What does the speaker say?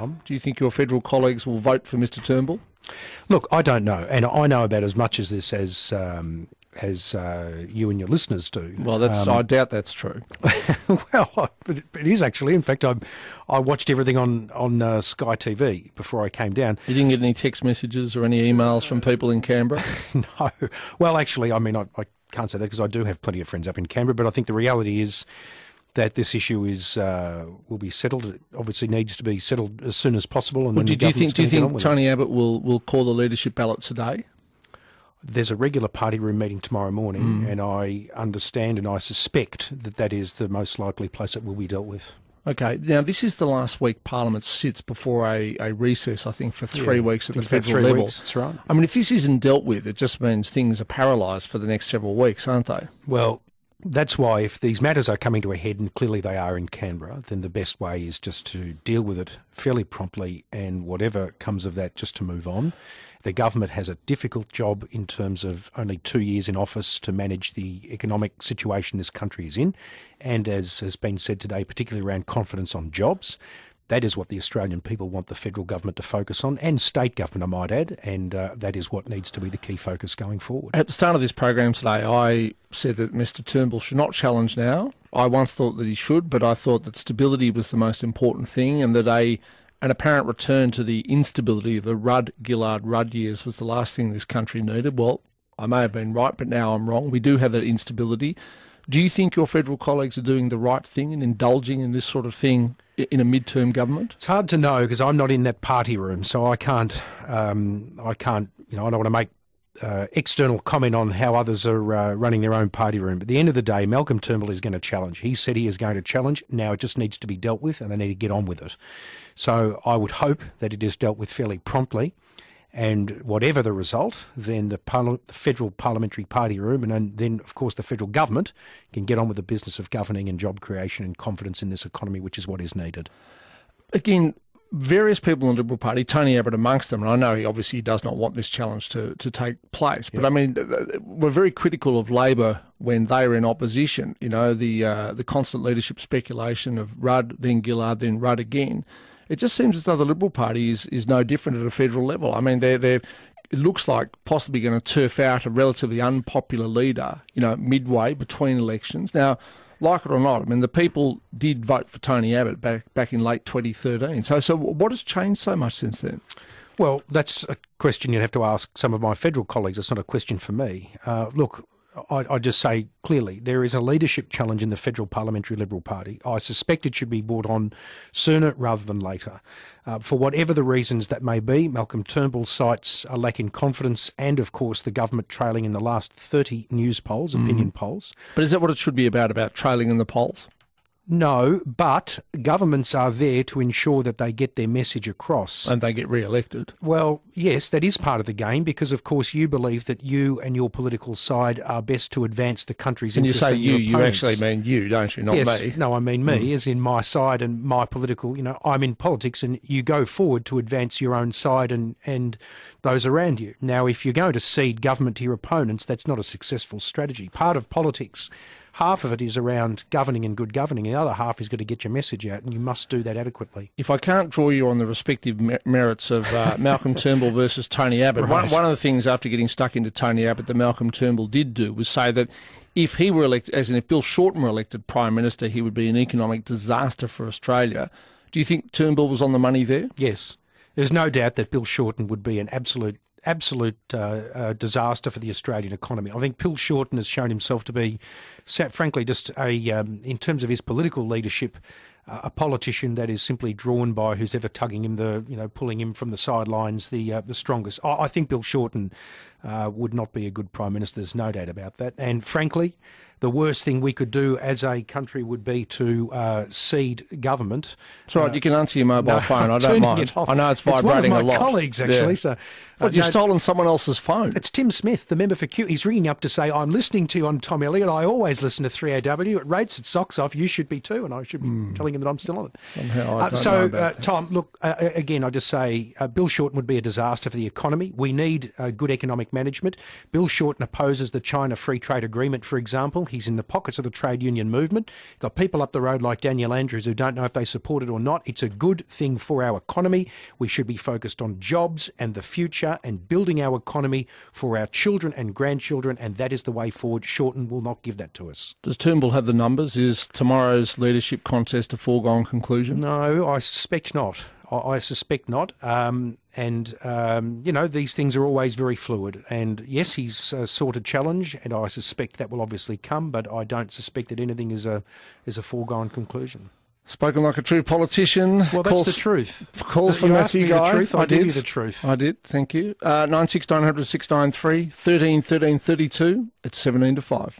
Tom. Do you think your federal colleagues will vote for Mr Turnbull? Look, I don't know, and I know about as much as this as you and your listeners do. Well, I doubt that's true. Well, it is actually. In fact, I watched everything on Sky TV before I came down. You didn't get any text messages or any emails from people in Canberra? No. Well, actually, I mean, I can't say that because I do have plenty of friends up in Canberra, but I think the reality is that this issue will be settled. It obviously needs to be settled as soon as possible. And do you think Tony Abbott will call the leadership ballot today? There's a regular party room meeting tomorrow morning, and I understand and I suspect that is the most likely place it will be dealt with. Okay, now this is the last week Parliament sits before a recess, I think, for 3 weeks at the federal level. That's right. I mean, if this isn't dealt with, it just means things are paralysed for the next several weeks, aren't they? Well, that's why if these matters are coming to a head, and clearly they are in Canberra, then the best way is just to deal with it fairly promptly, and whatever comes of that, just to move on. The government has a difficult job in terms of only 2 years in office to manage the economic situation this country is in, and as has been said today, particularly around confidence on jobs. That is what the Australian people want the federal government to focus on, and state government, I might add, and that is what needs to be the key focus going forward. At the start of this program today, I said that Mr Turnbull should not challenge now. I once thought that he should, but I thought that stability was the most important thing, and that an apparent return to the instability of the Rudd-Gillard-Rudd years was the last thing this country needed. Well, I may have been right, but now I'm wrong. We do have that instability. Do you think your federal colleagues are doing the right thing and indulging in this sort of thing in a mid-term government? It's hard to know because I'm not in that party room, so I can't. I don't want to make external comment on how others are running their own party room. But at the end of the day, Malcolm Turnbull is going to challenge. He said he is going to challenge. Now it just needs to be dealt with, and they need to get on with it. So I would hope that it is dealt with fairly promptly. And whatever the result, then the federal parliamentary party room and then, of course, the federal government can get on with the business of governing and job creation and confidence in this economy, which is what is needed. Again, various people in the Liberal Party, Tony Abbott amongst them, and I know he obviously does not want this challenge to take place, but I mean, we're very critical of Labor when they were in opposition. You know, the constant leadership speculation of Rudd, then Gillard, then Rudd again. It just seems as though the Liberal Party is no different at a federal level. I mean, it looks like possibly going to turf out a relatively unpopular leader, midway between elections. Now, like it or not, I mean, the people did vote for Tony Abbott back in late 2013. So what has changed so much since then? Well, that's a question you'd have to ask some of my federal colleagues. It's not a question for me. Look, I just say clearly there is a leadership challenge in the federal parliamentary Liberal Party. I suspect it should be brought on sooner rather than later. For whatever the reasons that may be, Malcolm Turnbull cites a lack in confidence and, of course, the government trailing in the last 30 news polls, opinion polls. But is that what it should be about trailing in the polls? No, but governments are there to ensure that they get their message across. And they get re-elected. Well, yes, that is part of the game because, of course, you believe that you and your political side are best to advance the country's interests. And you say you actually mean you, don't you, not yes, me? No, I mean me, as in my side and my political, I'm in politics and you go forward to advance your own side and those around you. Now, if you're going to cede government to your opponents, that's not a successful strategy. Part of politics, half of it is around governing and good governing. The other half is going to get your message out, and you must do that adequately. If I can't draw you on the respective merits of Malcolm Turnbull versus Tony Abbott, right. one of the things after getting stuck into Tony Abbott that Malcolm Turnbull did do was say that if he were elected, as in if Bill Shorten were elected Prime Minister, he would be an economic disaster for Australia. Do you think Turnbull was on the money there? Yes. There's no doubt that Bill Shorten would be an absolute disaster for the Australian economy. I think Bill Shorten has shown himself to be, frankly, just in terms of his political leadership, a politician that is simply drawn by who's ever tugging him, pulling him from the sidelines, the strongest. I think Bill Shorten would not be a good Prime Minister. There's no doubt about that. And frankly, the worst thing we could do as a country would be to cede government. That's right. You can answer your mobile phone. I don't mind. I know it's vibrating a lot. It's one of my colleagues, actually. Yeah. So, you've stolen someone else's phone. It's Tim Smith, the member for Q. He's ringing up to say, I'm listening to you on Tom Elliott. I always listen to 3AW. It rates its socks off. You should be too. And I should be telling him that I'm still on it. Somehow I don't know about that. Tom, look, again, I just say Bill Shorten would be a disaster for the economy. We need good economic management. Bill Shorten opposes the China Free Trade Agreement, for example. He's in the pockets of the trade union movement. Got people up the road like Daniel Andrews who don't know if they support it or not. It's a good thing for our economy. We should be focused on jobs and the future and building our economy for our children and grandchildren, and that is the way forward. Shorten will not give that to us. Does Turnbull have the numbers? Is tomorrow's leadership contest a foregone conclusion? No, I suspect not. I suspect not. These things are always very fluid. And yes, he's sought a challenge, and I suspect that will obviously come, but I don't suspect that anything is a foregone conclusion. Spoken like a true politician. Well, that's the truth. Calls from Matthew Guy. The truth. I give you the truth. I did. Thank you. 96900 693 13 13 32. It's 17 to 5.